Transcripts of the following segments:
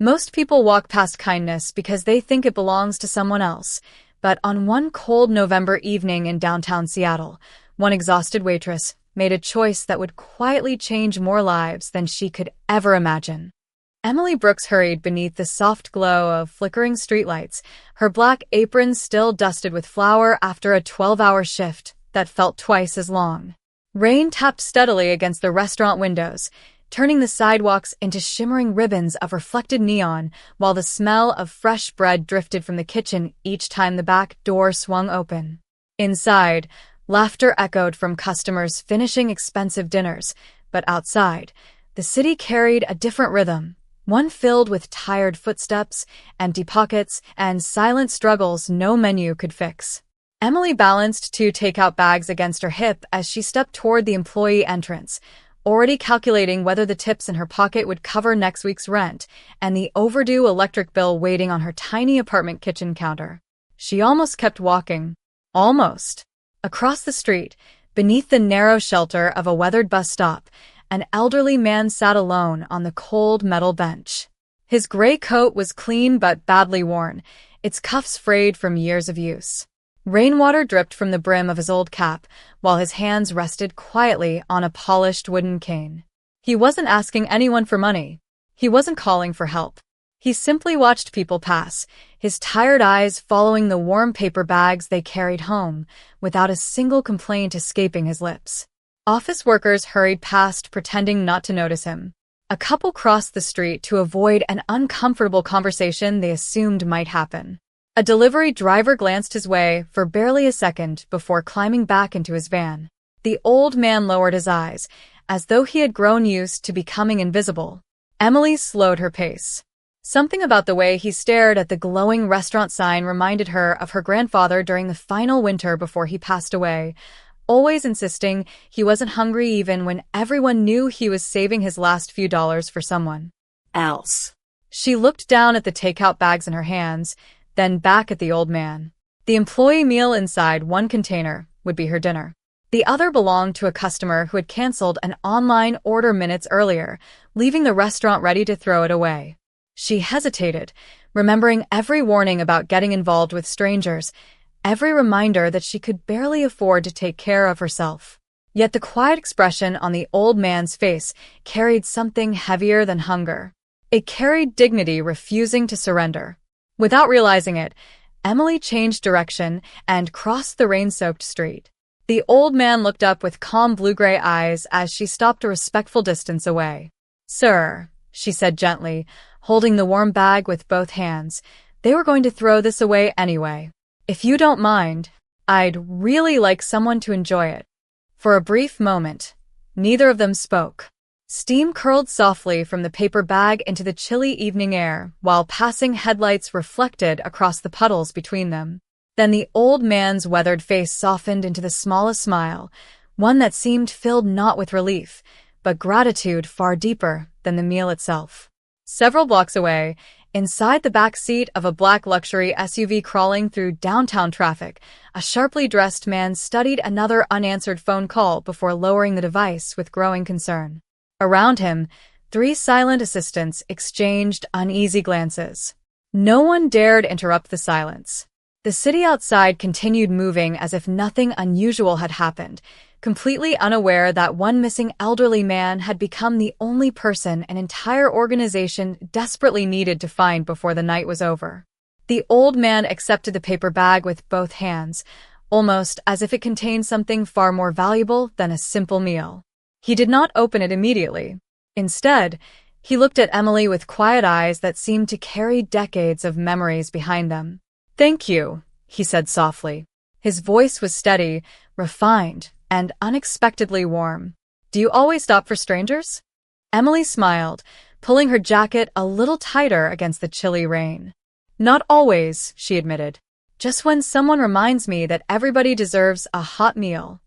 Most people walk past kindness because they think it belongs to someone else. But on one cold November evening in downtown Seattle, one exhausted waitress made a choice that would quietly change more lives than she could ever imagine. Emily Brooks hurried beneath the soft glow of flickering streetlights, her black apron still dusted with flour after a 12-hour shift that felt twice as long. Rain tapped steadily against the restaurant windows, turning the sidewalks into shimmering ribbons of reflected neon, while the smell of fresh bread drifted from the kitchen each time the back door swung open. Inside, laughter echoed from customers finishing expensive dinners, but outside, the city carried a different rhythm, one filled with tired footsteps, empty pockets, and silent struggles no menu could fix. Emily balanced two takeout bags against her hip as she stepped toward the employee entrance, already calculating whether the tips in her pocket would cover next week's rent and the overdue electric bill waiting on her tiny apartment kitchen counter. She almost kept walking. Almost. Across the street, beneath the narrow shelter of a weathered bus stop, an elderly man sat alone on the cold metal bench. His gray coat was clean but badly worn, its cuffs frayed from years of use. Rainwater dripped from the brim of his old cap, while his hands rested quietly on a polished wooden cane. He wasn't asking anyone for money. He wasn't calling for help. He simply watched people pass, his tired eyes following the warm paper bags they carried home, without a single complaint escaping his lips. Office workers hurried past, pretending not to notice him. A couple crossed the street to avoid an uncomfortable conversation they assumed might happen. A delivery driver glanced his way for barely a second before climbing back into his van. The old man lowered his eyes, as though he had grown used to becoming invisible. Emily slowed her pace. Something about the way he stared at the glowing restaurant sign reminded her of her grandfather during the final winter before he passed away, always insisting he wasn't hungry even when everyone knew he was saving his last few dollars for someone else. She looked down at the takeout bags in her hands, then back at the old man. The employee meal inside one container would be her dinner. The other belonged to a customer who had canceled an online order minutes earlier, leaving the restaurant ready to throw it away. She hesitated, remembering every warning about getting involved with strangers, every reminder that she could barely afford to take care of herself. Yet the quiet expression on the old man's face carried something heavier than hunger. It carried dignity refusing to surrender. Without realizing it, Emily changed direction and crossed the rain-soaked street. The old man looked up with calm blue-gray eyes as she stopped a respectful distance away. "Sir," she said gently, holding the warm bag with both hands. "They were going to throw this away anyway. If you don't mind, I'd really like someone to enjoy it." For a brief moment, neither of them spoke. Steam curled softly from the paper bag into the chilly evening air, while passing headlights reflected across the puddles between them. Then the old man's weathered face softened into the smallest smile, one that seemed filled not with relief, but gratitude far deeper than the meal itself. Several blocks away, inside the back seat of a black luxury SUV crawling through downtown traffic, a sharply dressed man studied another unanswered phone call before lowering the device with growing concern. Around him, 3 silent assistants exchanged uneasy glances. No one dared interrupt the silence. The city outside continued moving as if nothing unusual had happened, completely unaware that one missing elderly man had become the only person an entire organization desperately needed to find before the night was over. The old man accepted the paper bag with both hands, almost as if it contained something far more valuable than a simple meal. He did not open it immediately. Instead, he looked at Emily with quiet eyes that seemed to carry decades of memories behind them. "Thank you," he said softly. His voice was steady, refined, and unexpectedly warm. "Do you always stop for strangers?" Emily smiled, pulling her jacket a little tighter against the chilly rain. "Not always," she admitted. "Just when someone reminds me that everybody deserves a hot meal."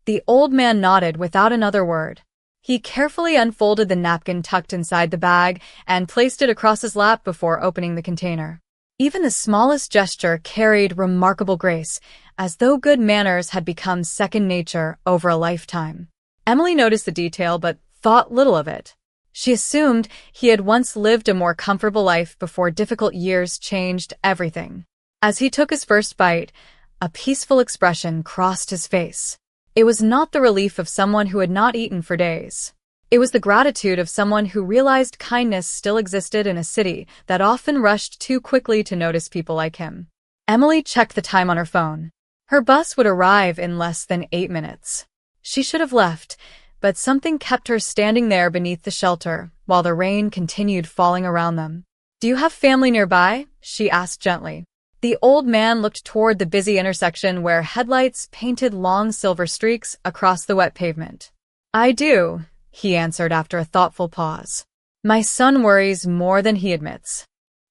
The old man nodded without another word. He carefully unfolded the napkin tucked inside the bag and placed it across his lap before opening the container. Even the smallest gesture carried remarkable grace, as though good manners had become second nature over a lifetime. Emily noticed the detail but thought little of it. She assumed he had once lived a more comfortable life before difficult years changed everything. As he took his first bite, a peaceful expression crossed his face. It was not the relief of someone who had not eaten for days. It was the gratitude of someone who realized kindness still existed in a city that often rushed too quickly to notice people like him. Emily checked the time on her phone. Her bus would arrive in less than 8 minutes. She should have left, but something kept her standing there beneath the shelter while the rain continued falling around them. "Do you have family nearby?" she asked gently. The old man looked toward the busy intersection where headlights painted long silver streaks across the wet pavement. "I do," he answered after a thoughtful pause. "My son worries more than he admits."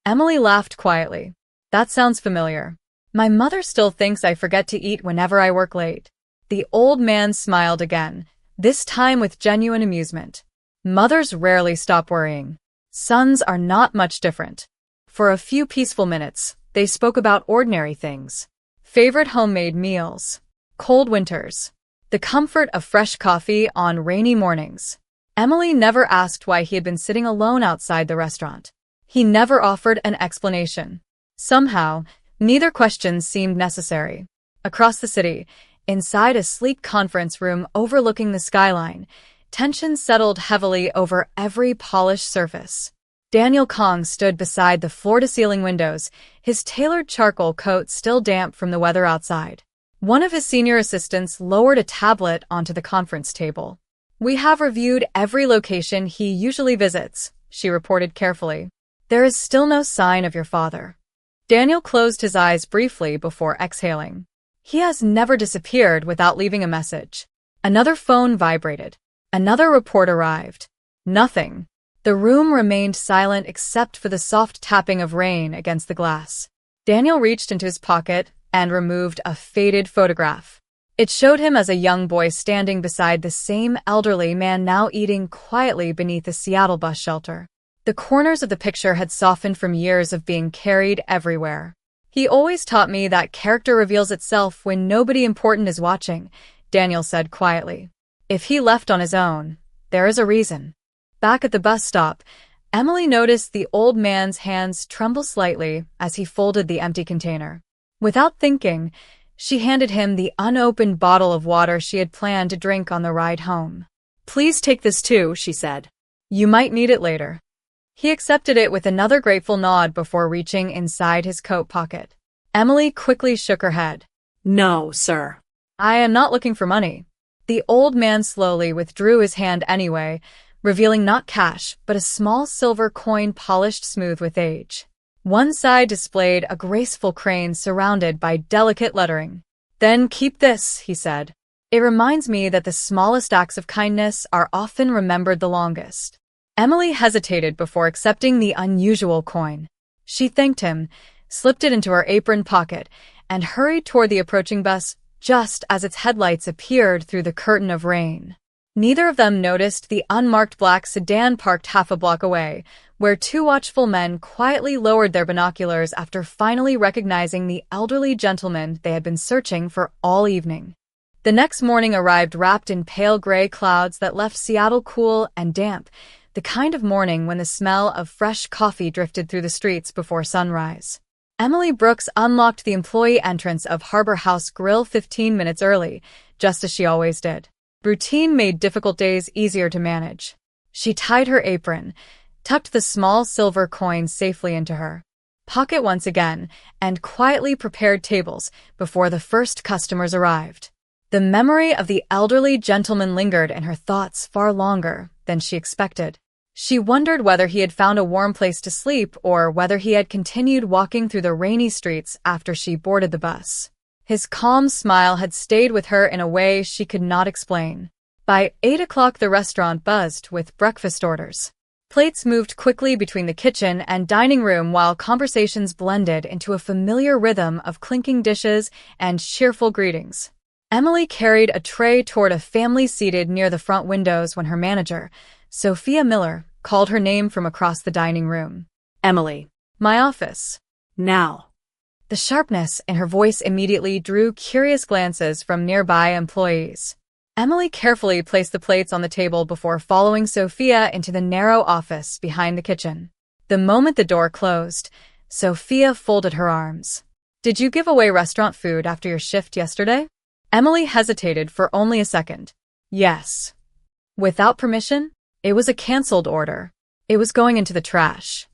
Emily laughed quietly. "That sounds familiar. My mother still thinks I forget to eat whenever I work late." The old man smiled again, this time with genuine amusement. Mothers rarely stop worrying. Sons are not much different. For a few peaceful minutes, they spoke about ordinary things. Favorite homemade meals, cold winters, the comfort of fresh coffee on rainy mornings. Emily never asked why he had been sitting alone outside the restaurant. He never offered an explanation. Somehow, neither question seemed necessary. Across the city, inside a sleek conference room overlooking the skyline, tension settled heavily over every polished surface. Daniel Kong stood beside the floor-to-ceiling windows, his tailored charcoal coat still damp from the weather outside. One of his senior assistants lowered a tablet onto the conference table. "We have reviewed every location he usually visits," she reported carefully. "There is still no sign of your father." Daniel closed his eyes briefly before exhaling. "He has never disappeared without leaving a message." Another phone vibrated. Another report arrived. Nothing. The room remained silent except for the soft tapping of rain against the glass. Daniel reached into his pocket and removed a faded photograph. It showed him as a young boy standing beside the same elderly man now eating quietly beneath a Seattle bus shelter. The corners of the picture had softened from years of being carried everywhere. "He always taught me that character reveals itself when nobody important is watching," Daniel said quietly. "If he left on his own, there is a reason." Back at the bus stop, Emily noticed the old man's hands tremble slightly as he folded the empty container. Without thinking, she handed him the unopened bottle of water she had planned to drink on the ride home. "Please take this too," she said. "You might need it later." He accepted it with another grateful nod before reaching inside his coat pocket. Emily quickly shook her head. "No, sir. I am not looking for money." The old man slowly withdrew his hand anyway, revealing not cash, but a small silver coin polished smooth with age. One side displayed a graceful crane surrounded by delicate lettering. "Then keep this," he said. "It reminds me that the smallest acts of kindness are often remembered the longest." Emily hesitated before accepting the unusual coin. She thanked him, slipped it into her apron pocket, and hurried toward the approaching bus just as its headlights appeared through the curtain of rain. Neither of them noticed the unmarked black sedan parked half a block away, where two watchful men quietly lowered their binoculars after finally recognizing the elderly gentleman they had been searching for all evening. The next morning arrived wrapped in pale gray clouds that left Seattle cool and damp, the kind of morning when the smell of fresh coffee drifted through the streets before sunrise. Emily Brooks unlocked the employee entrance of Harbor House Grill 15 minutes early, just as she always did. Routine made difficult days easier to manage. She tied her apron, tucked the small silver coin safely into her pocket once again, and quietly prepared tables before the first customers arrived. The memory of the elderly gentleman lingered in her thoughts far longer than she expected. She wondered whether he had found a warm place to sleep or whether he had continued walking through the rainy streets after she boarded the bus. His calm smile had stayed with her in a way she could not explain. By 8 o'clock the restaurant buzzed with breakfast orders. Plates moved quickly between the kitchen and dining room while conversations blended into a familiar rhythm of clinking dishes and cheerful greetings. Emily carried a tray toward a family seated near the front windows when her manager, Sophia Miller, called her name from across the dining room. "Emily." "My office." "Now." The sharpness in her voice immediately drew curious glances from nearby employees. Emily carefully placed the plates on the table before following Sophia into the narrow office behind the kitchen. The moment the door closed, Sophia folded her arms. "Did you give away restaurant food after your shift yesterday?" Emily hesitated for only a second. "Yes." "Without permission?" "It was a cancelled order. It was going into the trash."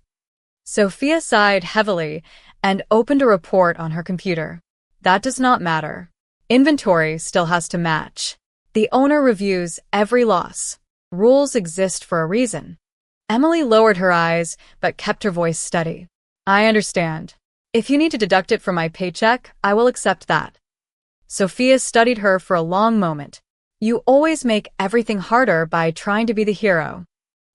Sophia sighed heavily and opened a report on her computer. "That does not matter. Inventory still has to match. The owner reviews every loss. Rules exist for a reason." Emily lowered her eyes but kept her voice steady. "I understand. If you need to deduct it from my paycheck, I will accept that." Sophia studied her for a long moment. "You always make everything harder by trying to be the hero."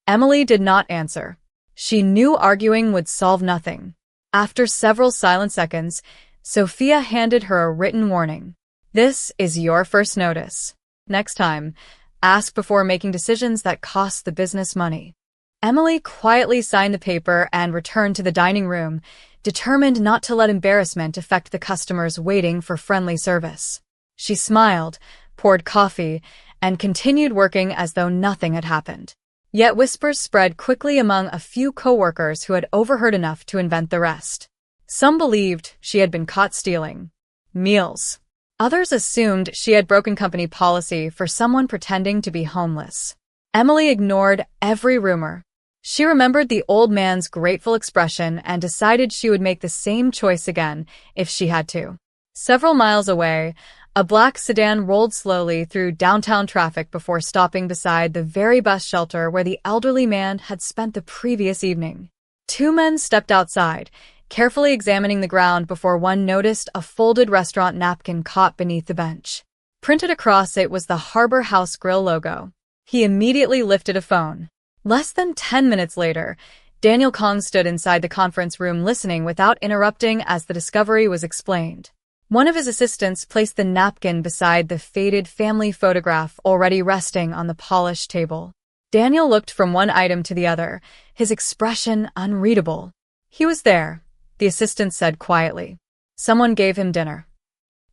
Emily did not answer. She knew arguing would solve nothing. After several silent seconds, Sophia handed her a written warning. "This is your first notice. Next time, ask before making decisions that cost the business money." Emily quietly signed the paper and returned to the dining room, determined not to let embarrassment affect the customers waiting for friendly service. She smiled, poured coffee, and continued working as though nothing had happened. Yet whispers spread quickly among a few co-workers who had overheard enough to invent the rest. Some believed she had been caught stealing meals. Others assumed she had broken company policy for someone pretending to be homeless. Emily ignored every rumor. She remembered the old man's grateful expression and decided she would make the same choice again if she had to. Several miles away, a black sedan rolled slowly through downtown traffic before stopping beside the very bus shelter where the elderly man had spent the previous evening. Two men stepped outside, carefully examining the ground before one noticed a folded restaurant napkin caught beneath the bench. Printed across it was the Harbor House Grill logo. He immediately lifted a phone. Less than 10 minutes later, Daniel Kong stood inside the conference room listening without interrupting as the discovery was explained. One of his assistants placed the napkin beside the faded family photograph already resting on the polished table. Daniel looked from one item to the other, his expression unreadable. "He was there," the assistant said quietly. "Someone gave him dinner."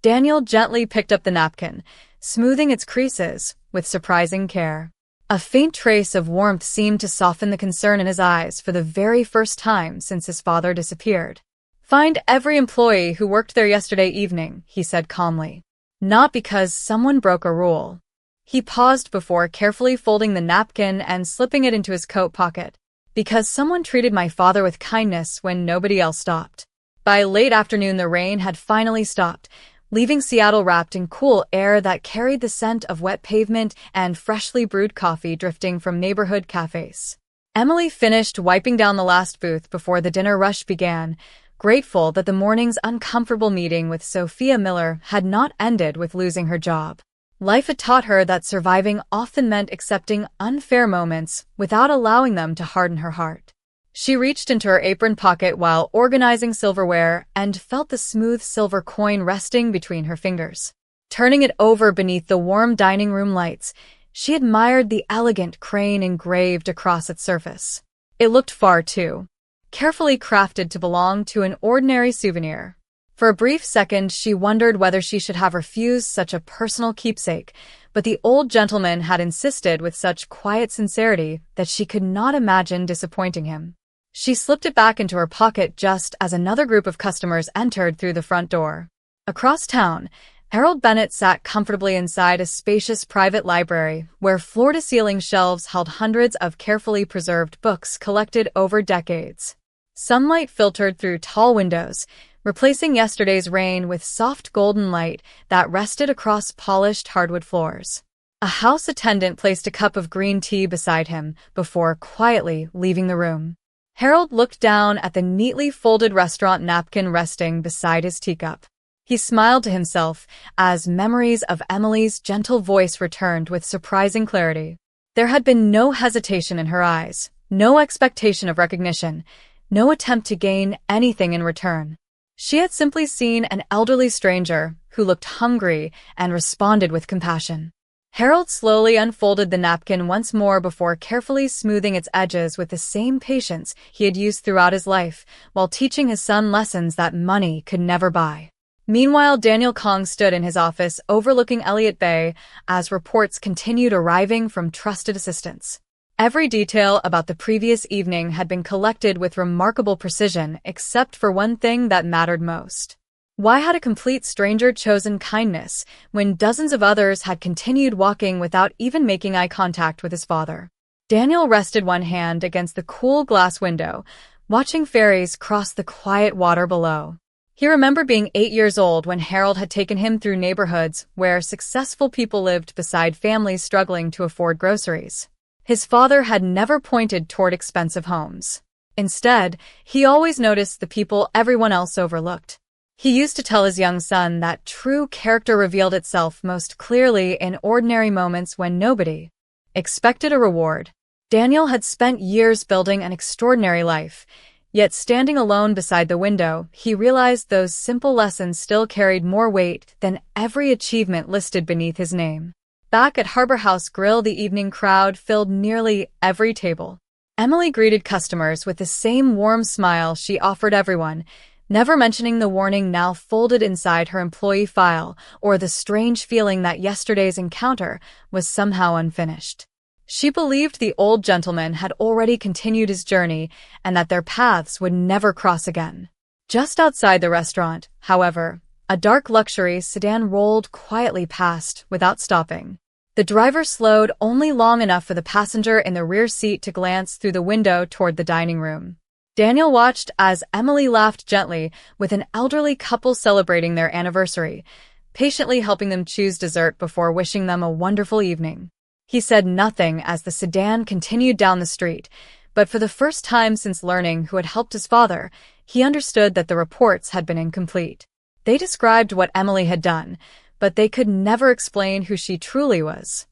Daniel gently picked up the napkin, smoothing its creases with surprising care. A faint trace of warmth seemed to soften the concern in his eyes for the very first time since his father disappeared. "Find every employee who worked there yesterday evening," he said calmly. "Not because someone broke a rule." He paused before carefully folding the napkin and slipping it into his coat pocket. "Because someone treated my father with kindness when nobody else stopped." By late afternoon, the rain had finally stopped, leaving Seattle wrapped in cool air that carried the scent of wet pavement and freshly brewed coffee drifting from neighborhood cafes. Emily finished wiping down the last booth before the dinner rush began, grateful that the morning's uncomfortable meeting with Sophia Miller had not ended with losing her job. Life had taught her that surviving often meant accepting unfair moments without allowing them to harden her heart. She reached into her apron pocket while organizing silverware and felt the smooth silver coin resting between her fingers. Turning it over beneath the warm dining room lights, she admired the elegant crane engraved across its surface. It looked far too carefully crafted to belong to an ordinary souvenir. For a brief second, she wondered whether she should have refused such a personal keepsake, but the old gentleman had insisted with such quiet sincerity that she could not imagine disappointing him. She slipped it back into her pocket just as another group of customers entered through the front door. Across town, Harold Bennett sat comfortably inside a spacious private library where floor-to-ceiling shelves held hundreds of carefully preserved books collected over decades. Sunlight filtered through tall windows, replacing yesterday's rain with soft golden light that rested across polished hardwood floors. A house attendant placed a cup of green tea beside him before quietly leaving the room. Harold looked down at the neatly folded restaurant napkin resting beside his teacup. He smiled to himself as memories of Emily's gentle voice returned with surprising clarity. There had been no hesitation in her eyes, no expectation of recognition, no attempt to gain anything in return. She had simply seen an elderly stranger who looked hungry and responded with compassion. Harold slowly unfolded the napkin once more before carefully smoothing its edges with the same patience he had used throughout his life while teaching his son lessons that money could never buy. Meanwhile, Daniel Kong stood in his office overlooking Elliott Bay as reports continued arriving from trusted assistants. Every detail about the previous evening had been collected with remarkable precision, except for one thing that mattered most. Why had a complete stranger chosen kindness when dozens of others had continued walking without even making eye contact with his father? Daniel rested one hand against the cool glass window, watching ferries cross the quiet water below. He remembered being 8 years old when Harold had taken him through neighborhoods where successful people lived beside families struggling to afford groceries. His father had never pointed toward expensive homes. Instead, he always noticed the people everyone else overlooked. He used to tell his young son that true character revealed itself most clearly in ordinary moments when nobody expected a reward. Daniel had spent years building an extraordinary life, yet standing alone beside the window, he realized those simple lessons still carried more weight than every achievement listed beneath his name. Back at Harbor House Grill, the evening crowd filled nearly every table. Emily greeted customers with the same warm smile she offered everyone, never mentioning the warning now folded inside her employee file or the strange feeling that yesterday's encounter was somehow unfinished. She believed the old gentleman had already continued his journey and that their paths would never cross again. Just outside the restaurant, however, a dark luxury sedan rolled quietly past without stopping. The driver slowed only long enough for the passenger in the rear seat to glance through the window toward the dining room. Daniel watched as Emily laughed gently with an elderly couple celebrating their anniversary, patiently helping them choose dessert before wishing them a wonderful evening. He said nothing as the sedan continued down the street, but for the first time since learning who had helped his father, he understood that the reports had been incomplete. They described what Emily had done, but they could never explain who she truly was.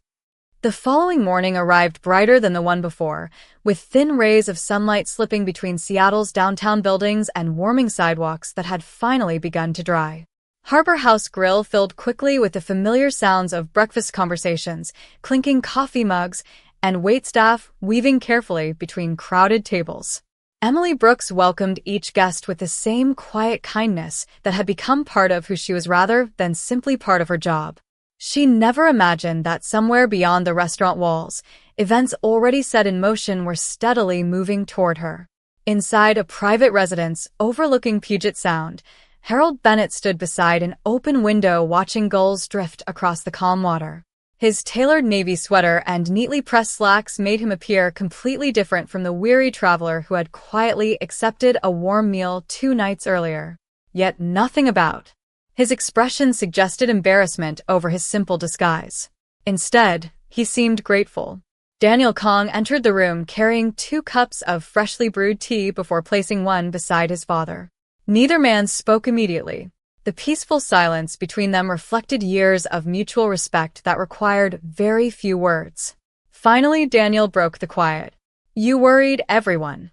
The following morning arrived brighter than the one before, with thin rays of sunlight slipping between Seattle's downtown buildings and warming sidewalks that had finally begun to dry. Harbor House Grill filled quickly with the familiar sounds of breakfast conversations, clinking coffee mugs, and waitstaff weaving carefully between crowded tables. Emily Brooks welcomed each guest with the same quiet kindness that had become part of who she was rather than simply part of her job. She never imagined that somewhere beyond the restaurant walls, events already set in motion were steadily moving toward her. Inside a private residence overlooking Puget Sound, Harold Bennett stood beside an open window watching gulls drift across the calm water. His tailored navy sweater and neatly pressed slacks made him appear completely different from the weary traveler who had quietly accepted a warm meal 2 nights earlier. Yet nothing about his expression suggested embarrassment over his simple disguise. Instead, he seemed grateful. Daniel Kong entered the room carrying 2 cups of freshly brewed tea before placing one beside his father. Neither man spoke immediately. The peaceful silence between them reflected years of mutual respect that required very few words. Finally, Daniel broke the quiet. "You worried everyone."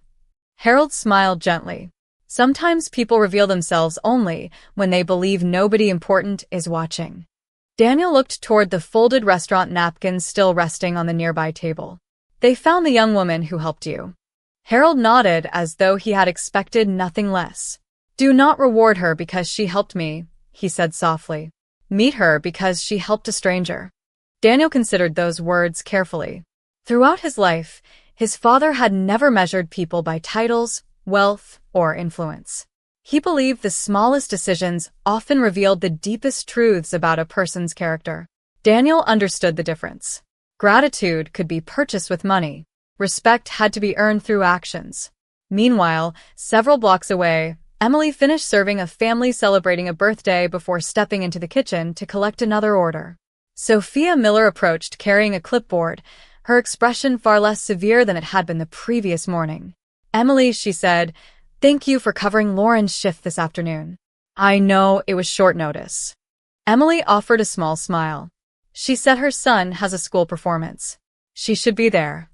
Harold smiled gently. Sometimes people reveal themselves only when they believe nobody important is watching. Daniel looked toward the folded restaurant napkins still resting on the nearby table. "They found the young woman who helped you." Harold nodded as though he had expected nothing less. "Do not reward her because she helped me," he said softly. "Meet her because she helped a stranger." Daniel considered those words carefully. Throughout his life, his father had never measured people by titles, wealth, or influence. He believed the smallest decisions often revealed the deepest truths about a person's character. Daniel understood the difference. Gratitude could be purchased with money. Respect had to be earned through actions. Meanwhile, several blocks away, Emily finished serving a family celebrating a birthday before stepping into the kitchen to collect another order. Sophia Miller approached carrying a clipboard, her expression far less severe than it had been the previous morning. "Emily," she said, "thank you for covering Lauren's shift this afternoon. I know it was short notice." Emily offered a small smile. She said her son has a school performance. She should be there.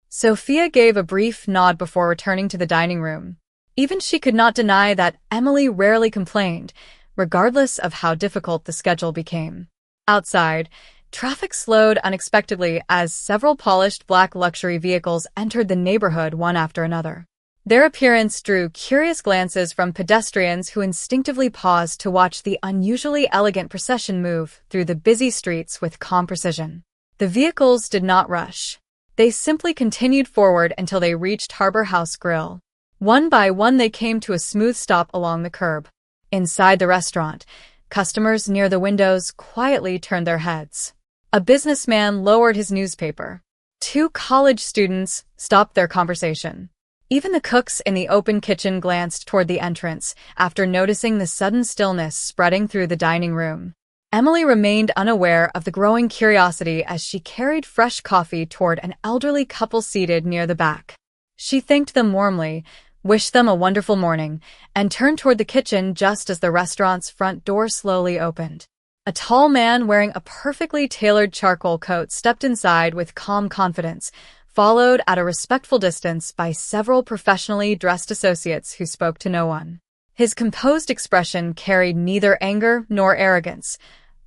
Sophia gave a brief nod before returning to the dining room. Even she could not deny that Emily rarely complained, regardless of how difficult the schedule became. Outside, traffic slowed unexpectedly as several polished black luxury vehicles entered the neighborhood one after another. Their appearance drew curious glances from pedestrians who instinctively paused to watch the unusually elegant procession move through the busy streets with calm precision. The vehicles did not rush. They simply continued forward until they reached Harbor House Grill. One by one they came to a smooth stop along the curb. Inside the restaurant, customers near the windows quietly turned their heads. A businessman lowered his newspaper. Two college students stopped their conversation. Even the cooks in the open kitchen glanced toward the entrance after noticing the sudden stillness spreading through the dining room. Emily remained unaware of the growing curiosity as she carried fresh coffee toward an elderly couple seated near the back. She thanked them warmly, wished them a wonderful morning, and turned toward the kitchen just as the restaurant's front door slowly opened. A tall man wearing a perfectly tailored charcoal coat stepped inside with calm confidence, followed at a respectful distance by several professionally dressed associates who spoke to no one. His composed expression carried neither anger nor arrogance,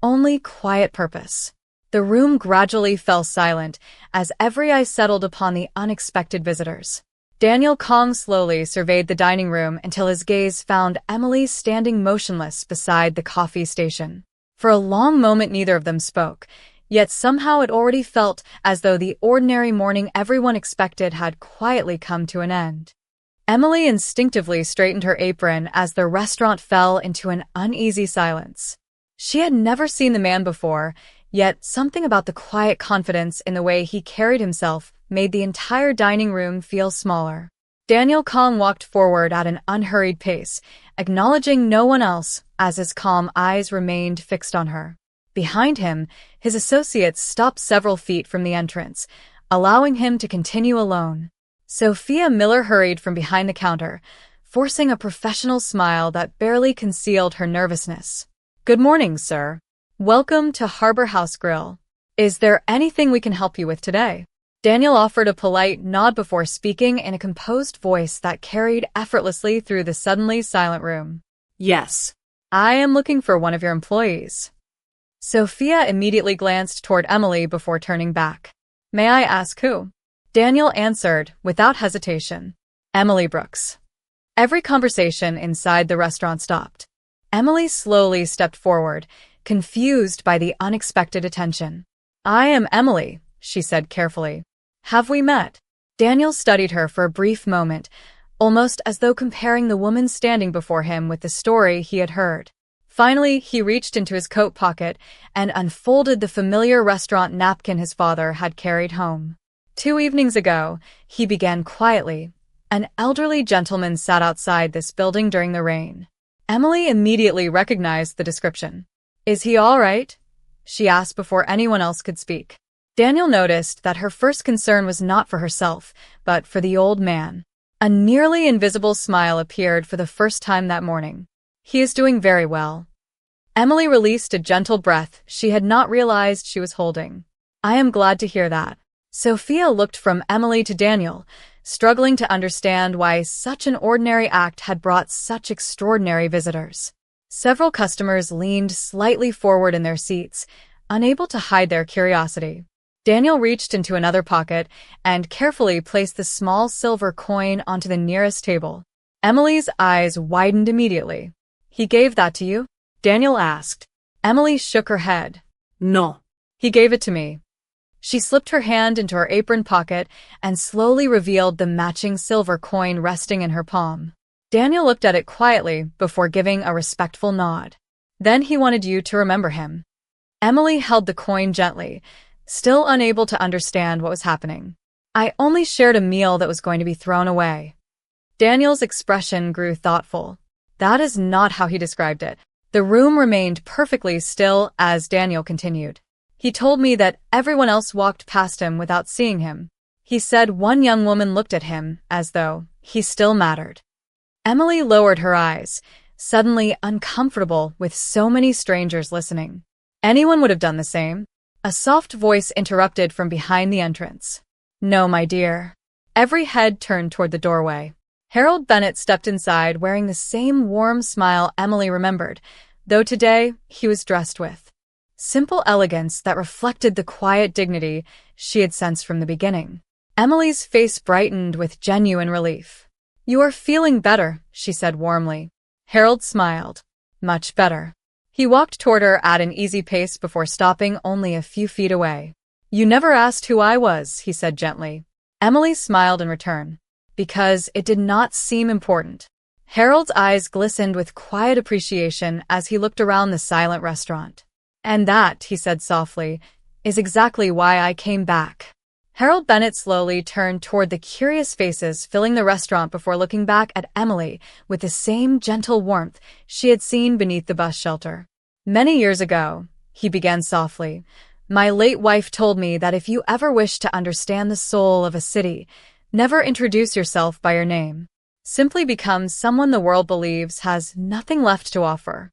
only quiet purpose. The room gradually fell silent as every eye settled upon the unexpected visitors. Daniel Kong slowly surveyed the dining room until his gaze found Emily standing motionless beside the coffee station. For a long moment neither of them spoke, yet somehow it already felt as though the ordinary morning everyone expected had quietly come to an end. Emily instinctively straightened her apron as the restaurant fell into an uneasy silence. She had never seen the man before, yet something about the quiet confidence in the way he carried himself made the entire dining room feel smaller. Daniel Kong walked forward at an unhurried pace, acknowledging no one else as his calm eyes remained fixed on her. Behind him, his associates stopped several feet from the entrance, allowing him to continue alone. Sophia Miller hurried from behind the counter, forcing a professional smile that barely concealed her nervousness. "Good morning, sir. Welcome to Harbor House Grill. Is there anything we can help you with today?" Daniel offered a polite nod before speaking in a composed voice that carried effortlessly through the suddenly silent room. "Yes. I am looking for one of your employees." Sophia immediately glanced toward Emily before turning back. "May I ask who?" Daniel answered without hesitation. "Emily Brooks." Every conversation inside the restaurant stopped. Emily slowly stepped forward, confused by the unexpected attention. "I am Emily," she said carefully. "Have we met?" Daniel studied her for a brief moment, almost as though comparing the woman standing before him with the story he had heard. Finally, he reached into his coat pocket and unfolded the familiar restaurant napkin his father had carried home. 2 evenings ago, he began quietly. An elderly gentleman sat outside this building during the rain. Emily immediately recognized the description. "Is he all right?" she asked before anyone else could speak. Daniel noticed that her first concern was not for herself, but for the old man. A nearly invisible smile appeared for the first time that morning. "He is doing very well." Emily released a gentle breath she had not realized she was holding. "I am glad to hear that." Sophia looked from Emily to Daniel, struggling to understand why such an ordinary act had brought such extraordinary visitors. Several customers leaned slightly forward in their seats, unable to hide their curiosity. Daniel reached into another pocket and carefully placed the small silver coin onto the nearest table. Emily's eyes widened immediately. "He gave that to you?" Daniel asked. Emily shook her head. "No. He gave it to me." She slipped her hand into her apron pocket and slowly revealed the matching silver coin resting in her palm. Daniel looked at it quietly before giving a respectful nod. "Then he wanted you to remember him." Emily held the coin gently, still unable to understand what was happening. "I only shared a meal that was going to be thrown away." Daniel's expression grew thoughtful. That is not how he described it. The room remained perfectly still as Daniel continued. "He told me that everyone else walked past him without seeing him. He said one young woman looked at him as though he still mattered." Emily lowered her eyes, suddenly uncomfortable with so many strangers listening. "Anyone would have done the same." A soft voice interrupted from behind the entrance. "No, my dear." Every head turned toward the doorway. Harold Bennett stepped inside wearing the same warm smile Emily remembered, though today he was dressed with simple elegance that reflected the quiet dignity she had sensed from the beginning. Emily's face brightened with genuine relief. "You are feeling better," she said warmly. Harold smiled. "Much better." He walked toward her at an easy pace before stopping only a few feet away. "You never asked who I was," he said gently. Emily smiled in return, because it did not seem important. Harold's eyes glistened with quiet appreciation as he looked around the silent restaurant. "And that," he said softly, "is exactly why I came back." Harold Bennett slowly turned toward the curious faces filling the restaurant before looking back at Emily with the same gentle warmth she had seen beneath the bus shelter. "Many years ago," he began softly, "my late wife told me that if you ever wish to understand the soul of a city, never introduce yourself by your name. Simply become someone the world believes has nothing left to offer."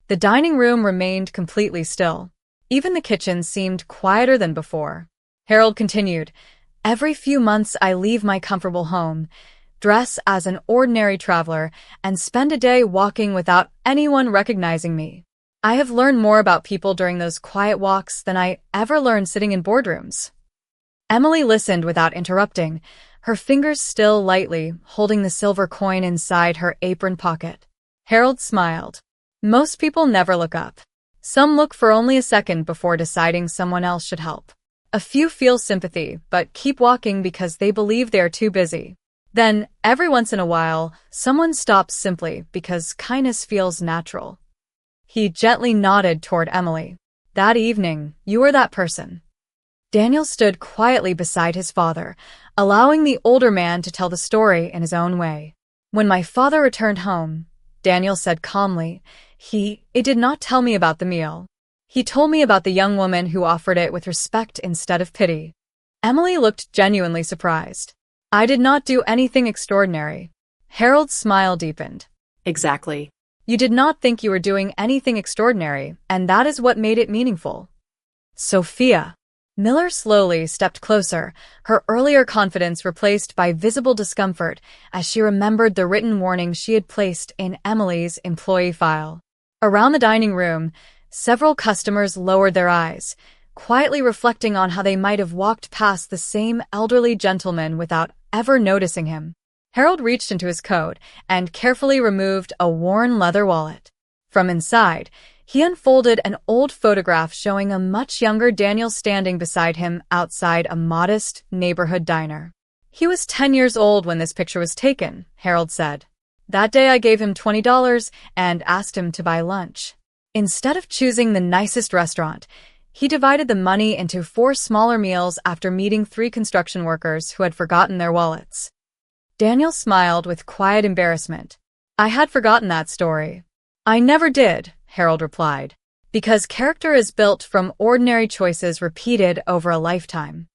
The dining room remained completely still. Even the kitchen seemed quieter than before. Harold continued, "Every few months I leave my comfortable home, dress as an ordinary traveler, and spend a day walking without anyone recognizing me. I have learned more about people during those quiet walks than I ever learned sitting in boardrooms." Emily listened without interrupting, her fingers still lightly holding the silver coin inside her apron pocket. Harold smiled. "Most people never look up. Some look for only a second before deciding someone else should help. A few feel sympathy, but keep walking because they believe they are too busy. Then, every once in a while, someone stops simply because kindness feels natural." He gently nodded toward Emily. "That evening, you were that person." Daniel stood quietly beside his father, allowing the older man to tell the story in his own way. "When my father returned home," Daniel said calmly, he did not tell me about the meal. He told me about the young woman who offered it with respect instead of pity." Emily looked genuinely surprised. "I did not do anything extraordinary." Harold's smile deepened. Exactly. "You did not think you were doing anything extraordinary, and that is what made it meaningful." "Sophia." Miller slowly stepped closer, her earlier confidence replaced by visible discomfort as she remembered the written warning she had placed in Emily's employee file. Around the dining room, several customers lowered their eyes, quietly reflecting on how they might have walked past the same elderly gentleman without ever noticing him. Harold reached into his coat and carefully removed a worn leather wallet. From inside, he unfolded an old photograph showing a much younger Daniel standing beside him outside a modest neighborhood diner. "He was 10 years old when this picture was taken," Harold said. "That day I gave him $20 and asked him to buy lunch. Instead of choosing the nicest restaurant, he divided the money into 4 smaller meals after meeting 3 construction workers who had forgotten their wallets." Daniel smiled with quiet embarrassment. "I had forgotten that story." "I never did," Harold replied, "because character is built from ordinary choices repeated over a lifetime."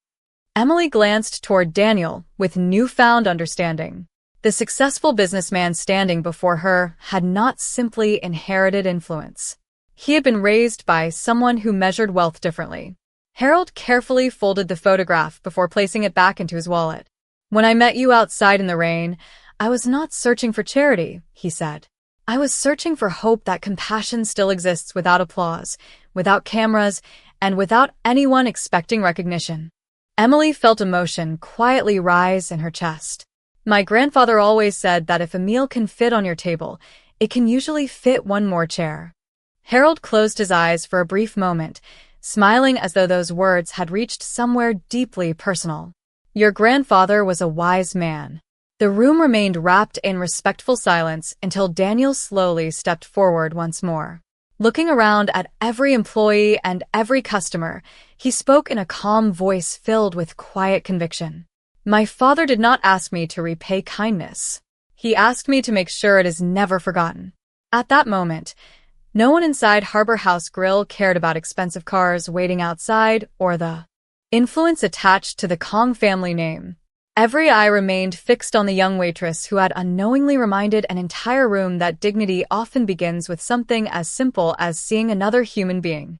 Emily glanced toward Daniel with newfound understanding. The successful businessman standing before her had not simply inherited influence. He had been raised by someone who measured wealth differently. Harold carefully folded the photograph before placing it back into his wallet. "When I met you outside in the rain, I was not searching for charity," he said. "I was searching for hope that compassion still exists without applause, without cameras, and without anyone expecting recognition." Emily felt emotion quietly rise in her chest. "My grandfather always said that if a meal can fit on your table, it can usually fit one more chair." Harold closed his eyes for a brief moment, smiling as though those words had reached somewhere deeply personal. "Your grandfather was a wise man." The room remained wrapped in respectful silence until Daniel slowly stepped forward once more. Looking around at every employee and every customer, he spoke in a calm voice filled with quiet conviction. "My father did not ask me to repay kindness. He asked me to make sure it is never forgotten." At that moment, no one inside Harbor House Grill cared about expensive cars waiting outside or the influence attached to the Kong family name. Every eye remained fixed on the young waitress who had unknowingly reminded an entire room that dignity often begins with something as simple as seeing another human being.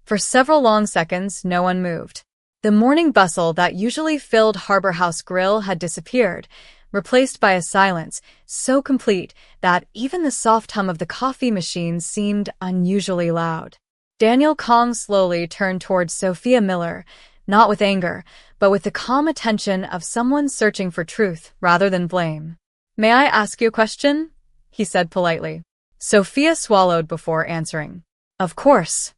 For several long seconds, no one moved. The morning bustle that usually filled Harbor House Grill had disappeared, replaced by a silence so complete that even the soft hum of the coffee machine seemed unusually loud. Daniel Kong slowly turned towards Sophia Miller, not with anger, but with the calm attention of someone searching for truth rather than blame. "May I ask you a question?" he said politely. Sophia swallowed before answering. "Of course."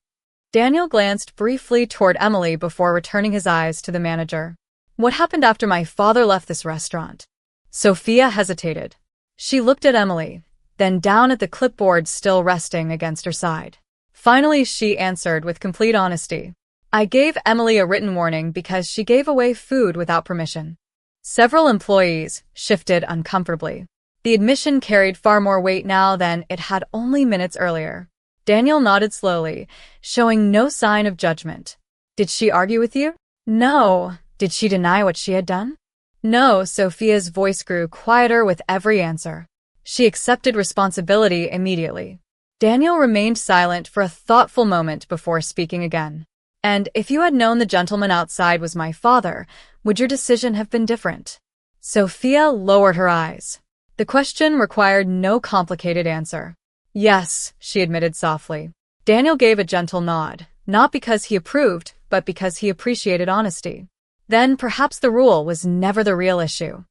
Daniel glanced briefly toward Emily before returning his eyes to the manager. "What happened after my father left this restaurant?" Sophia hesitated. She looked at Emily, then down at the clipboard still resting against her side. Finally, she answered with complete honesty. "I gave Emily a written warning because she gave away food without permission." Several employees shifted uncomfortably. The admission carried far more weight now than it had only minutes earlier. Daniel nodded slowly, showing no sign of judgment. "Did she argue with you?" "No." "Did she deny what she had done?" "No." Sophia's voice grew quieter with every answer. She accepted responsibility immediately. Daniel remained silent for a thoughtful moment before speaking again. "And if you had known the gentleman outside was my father, would your decision have been different?" Sophia lowered her eyes. The question required no complicated answer. "Yes," she admitted softly. Daniel gave a gentle nod, not because he approved, but because he appreciated honesty. Then perhaps the rule was never the real issue.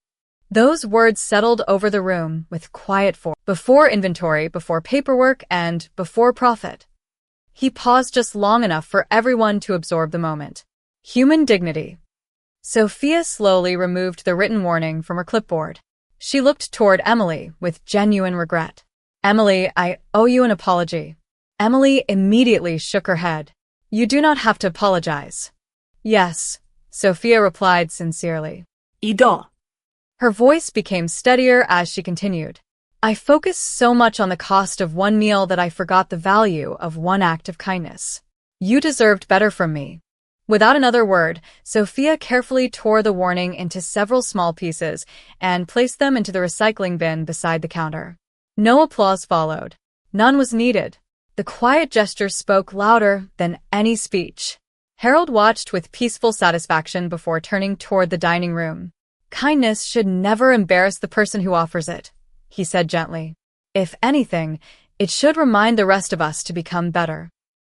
Those words settled over the room with quiet force. Before inventory, before paperwork, and before profit. He paused just long enough for everyone to absorb the moment. Human dignity. Sophia slowly removed the written warning from her clipboard. She looked toward Emily with genuine regret. "Emily, I owe you an apology." Emily immediately shook her head. "You do not have to apologize." "Yes," Sophia replied sincerely. Ida. Her voice became steadier as she continued. "I focused so much on the cost of one meal that I forgot the value of one act of kindness. You deserved better from me." Without another word, Sophia carefully tore the warning into several small pieces and placed them into the recycling bin beside the counter. No applause followed. None was needed. The quiet gesture spoke louder than any speech. Harold watched with peaceful satisfaction before turning toward the dining room. "Kindness should never embarrass the person who offers it," he said gently. "If anything, it should remind the rest of us to become better."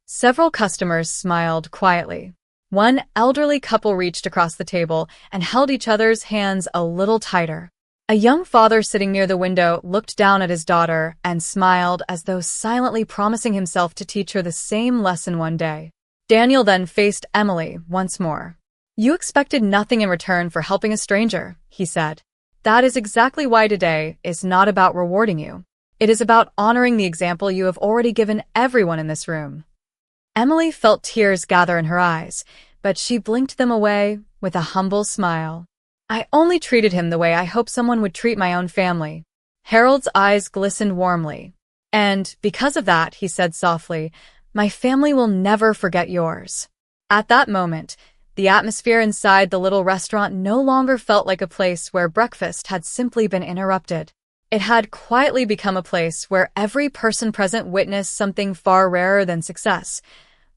Several customers smiled quietly. One elderly couple reached across the table and held each other's hands a little tighter. A young father sitting near the window looked down at his daughter and smiled as though silently promising himself to teach her the same lesson one day. Daniel then faced Emily once more. "You expected nothing in return for helping a stranger," he said. "That is exactly why today is not about rewarding you. It is about honoring the example you have already given everyone in this room." Emily felt tears gather in her eyes, but she blinked them away with a humble smile. "I only treated him the way I hope someone would treat my own family." Harold's eyes glistened warmly. "And because of that," he said softly, "my family will never forget yours." At that moment, the atmosphere inside the little restaurant no longer felt like a place where breakfast had simply been interrupted. It had quietly become a place where every person present witnessed something far rarer than success.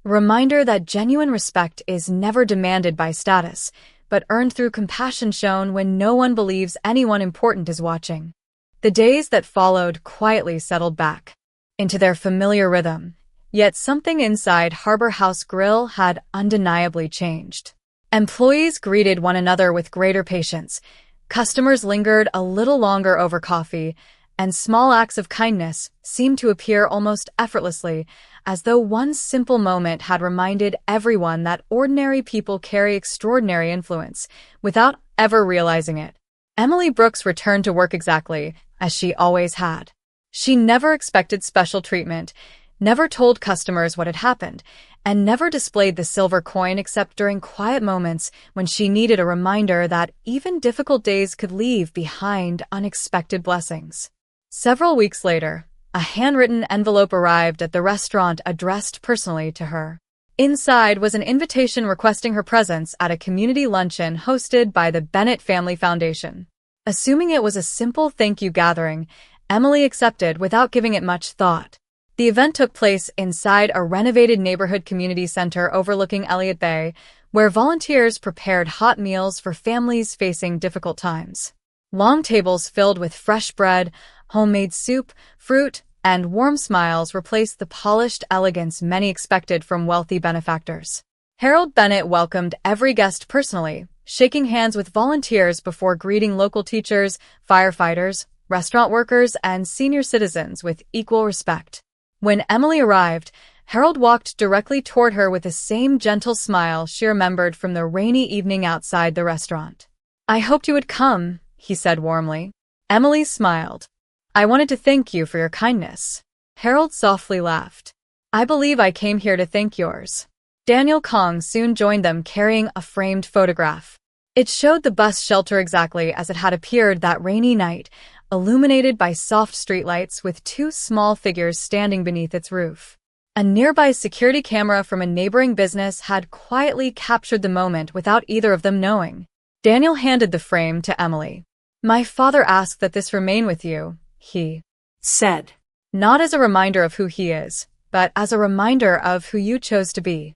A reminder that genuine respect is never demanded by status, but earned through compassion shown when no one believes anyone important is watching. The days that followed quietly settled back into their familiar rhythm, yet something inside Harbor House Grill had undeniably changed. Employees greeted one another with greater patience, customers lingered a little longer over coffee, and small acts of kindness seemed to appear almost effortlessly, as though one simple moment had reminded everyone that ordinary people carry extraordinary influence, without ever realizing it. Emily Brooks returned to work exactly as she always had. She never expected special treatment, never told customers what had happened, and never displayed the silver coin except during quiet moments when she needed a reminder that even difficult days could leave behind unexpected blessings. Several weeks later, a handwritten envelope arrived at the restaurant addressed personally to her. Inside was an invitation requesting her presence at a community luncheon hosted by the Bennett Family Foundation. Assuming it was a simple thank you gathering, Emily accepted without giving it much thought. The event took place inside a renovated neighborhood community center overlooking Elliott Bay, where volunteers prepared hot meals for families facing difficult times. Long tables filled with fresh bread, homemade soup, fruit, and warm smiles replaced the polished elegance many expected from wealthy benefactors. Harold Bennett welcomed every guest personally, shaking hands with volunteers before greeting local teachers, firefighters, restaurant workers, and senior citizens with equal respect. When Emily arrived, Harold walked directly toward her with the same gentle smile she remembered from the rainy evening outside the restaurant. "I hoped you would come," he said warmly. Emily smiled. "I wanted to thank you for your kindness." Harold softly laughed. "I believe I came here to thank yours." Daniel Kong soon joined them carrying a framed photograph. It showed the bus shelter exactly as it had appeared that rainy night, illuminated by soft streetlights with two small figures standing beneath its roof. A nearby security camera from a neighboring business had quietly captured the moment without either of them knowing. Daniel handed the frame to Emily. "My father asked that this remain with you," he said. "Not as a reminder of who he is, but as a reminder of who you chose to be."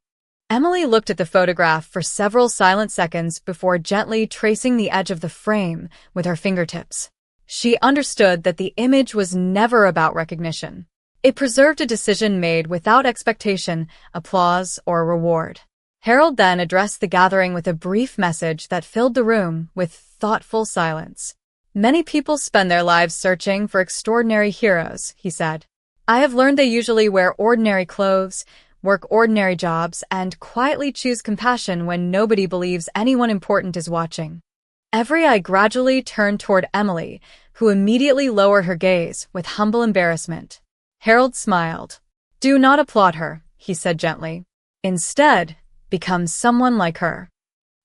Emily looked at the photograph for several silent seconds before gently tracing the edge of the frame with her fingertips. She understood that the image was never about recognition. It preserved a decision made without expectation, applause, or reward. Harold then addressed the gathering with a brief message that filled the room with thoughtful silence. "Many people spend their lives searching for extraordinary heroes," he said. "I have learned they usually wear ordinary clothes, work ordinary jobs, and quietly choose compassion when nobody believes anyone important is watching." Every eye gradually turned toward Emily, who immediately lowered her gaze with humble embarrassment. Harold smiled. "Do not applaud her," he said gently. "Instead, become someone like her."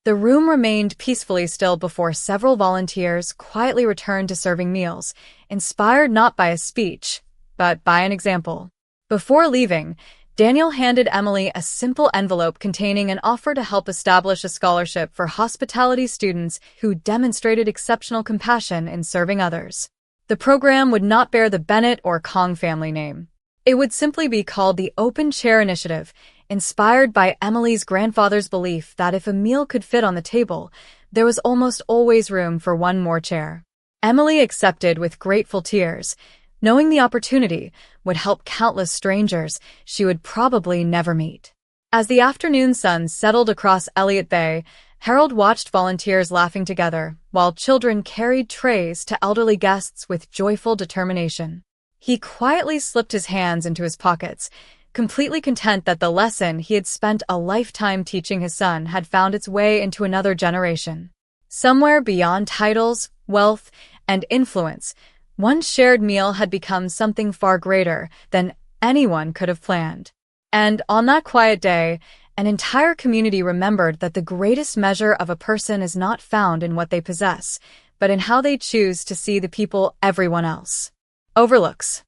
The room remained peacefully still before several volunteers quietly returned to serving meals, inspired not by a speech, but by an example. Before leaving, Daniel handed Emily a simple envelope containing an offer to help establish a scholarship for hospitality students who demonstrated exceptional compassion in serving others. The program would not bear the Bennett or Kong family name. It would simply be called the Open Chair Initiative, inspired by Emily's grandfather's belief that if a meal could fit on the table, there was almost always room for one more chair. Emily accepted with grateful tears, knowing the opportunity would help countless strangers she would probably never meet. As the afternoon sun settled across Elliott Bay, Harold watched volunteers laughing together, while children carried trays to elderly guests with joyful determination. He quietly slipped his hands into his pockets, completely content that the lesson he had spent a lifetime teaching his son had found its way into another generation. Somewhere beyond titles, wealth, and influence, one shared meal had become something far greater than anyone could have planned. And on that quiet day, an entire community remembered that the greatest measure of a person is not found in what they possess, but in how they choose to see the people everyone else overlooks.